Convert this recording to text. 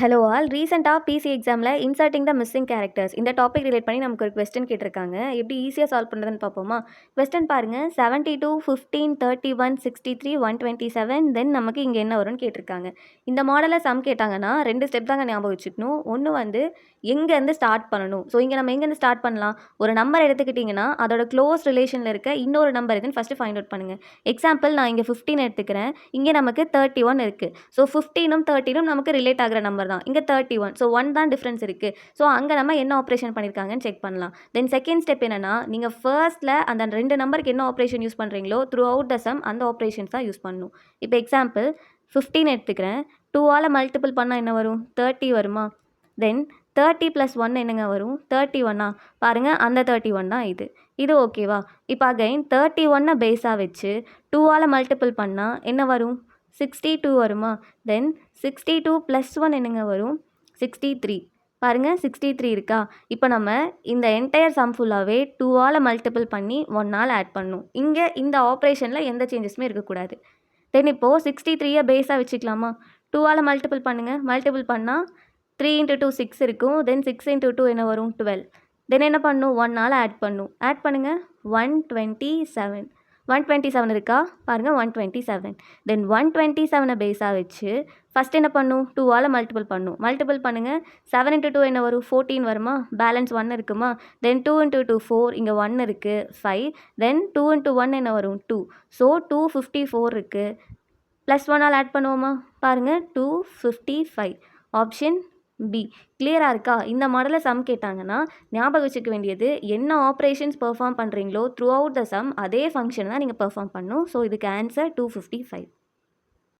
Hello all. ரீசென்ட்டா PC எக்ஸாம்ல inserting the missing characters இந்த டாபிக் ரிலேட் பண்ணி நமக்கு ஒரு கொஸ்டின் கேட்டிருக்காங்க. எப்படி ஈஸியா சால்வ் பண்ணுறதுன்னு பார்ப்போமா? கொஸ்டின் பாருங்க. 72, 15, 31, 63, 127 தென் நமக்கு இங்கே என்ன வரும்னு கேட்டிருக்காங்க. இந்த மாடலில் சம் கேட்டாங்கன்னா 2 ஸ்டெப் தாங்க ஞாபகம் வச்சுக்கணும். ஒன்று வந்து எங்கேருந்து ஸ்டார்ட் பண்ணணும். ஸோ இங்கே நம்ம எங்கேருந்து ஸ்டார்ட் பண்ணலாம்? ஒரு நம்பர் எடுத்துக்கிட்டிங்கன்னா அதோட க்ளோஸ் ரிலேஷனில் இருக்க இன்னொரு நம்பர் எதுன்னு ஃபஸ்ட்டு ஃபைண்ட் அவுட் பண்ணுங்கள். எக்ஸாம்பிள் நான் இங்கே 15 எடுத்துக்கிறேன். இங்கே நமக்கு 31 இருக்குது. ஸோ 15ம் 13ம் நமக்கு ரிலேட் ஆகிற நம்பர் தான். இங்கே 31. ஸோ 1 தான் டிஃப்ரென்ஸ் இருக்குது. ஸோ அங்கே நம்ம என்ன ஆப்ரேஷன் பண்ணியிருக்காங்கன்னு செக் பண்ணலாம். தென் செகண்ட் ஸ்டெப் என்னன்னா, நீங்கள் ஃபர்ஸ்ட்டில் அந்த 2 நம்பருக்கு என்ன ஆப்ரேஷன் யூஸ் பண்ணுறீங்களோ த்ரூ அவுட் த சம் அந்த ஆப்ரேஷன்ஸ் தான் யூஸ் பண்ணணும். இப்போ எக்ஸாம்பிள் 15 எடுத்துக்கிறேன். 2ஆல் மல்டிபிள் பண்ணால் என்ன வரும்? 30 வருமா? தென் 30 + 1 என்னங்க வரும்? 31ஆ? பாருங்கள், அந்த 31 தான் இது. இது ஓகேவா? இப்போ அகைன் 31 பேஸாக வச்சு 2ஆல் மல்டிபிள் பண்ணால் என்ன வரும்? 62 வருமா? தென் 62 + 1 என்னங்க வரும்? 63. பாருங்கள், 63 இருக்கா? இப்போ நம்ம இந்த என்டையர் சம் ஃபுல்லாகவே 2ஆல் மல்டிபிள் பண்ணி 1ஆல் ஆட் பண்ணணும். இங்கே இந்த ஆப்ரேஷனில் எந்த சேஞ்சஸுமே இருக்கக்கூடாது. தென் இப்போது 63 பேஸாக வச்சுக்கலாமா? 2ஆல் மல்டிபிள் பண்ணுங்கள். மல்டிபிள் பண்ணால் 3 × 2 6 இருக்கும். தென் 6 × 2 என்ன வரும்? 12. தென் என்ன பண்ணணும்? 1ஆல் ஆட் பண்ணணும். ஆட் பண்ணுங்கள். 127. 127 இருக்கா? பாருங்கள், 127. தென் 127 பேஸாக வச்சு ஃபஸ்ட் என்ன பண்ணும்? 2ஆல் மல்டிபிள் பண்ணணும். மல்டிபிள் பண்ணுங்கள். 7 × 2 என்ன வரும்? 14 வருமா? பேலன்ஸ் 1 இருக்குமா? தென் 2 × 2 4. இங்கே 1 இருக்குது, 5. தென் 2 × 1 என்ன வரும்? 2. ஸோ 254 இருக்குது. +1ஆல் ஆட் பண்ணுவோமா? பாருங்கள், 255. Option B. கிளியராக இருக்கா? இந்த மாடலில் சம் கேட்டாங்கன்னா ஞாபகம் வச்சுக்க வேண்டியது, என்ன ஆப்ரேஷன்ஸ் பெர்ஃபார்ம் பண்ணுறீங்களோ த்ரூ அவுட் த சம் அதே ஃபங்க்ஷன் தான் நீங்கள் பெர்ஃபார்ம் பண்ணணும். ஸோ இதுக்கு ஆன்சர் 255.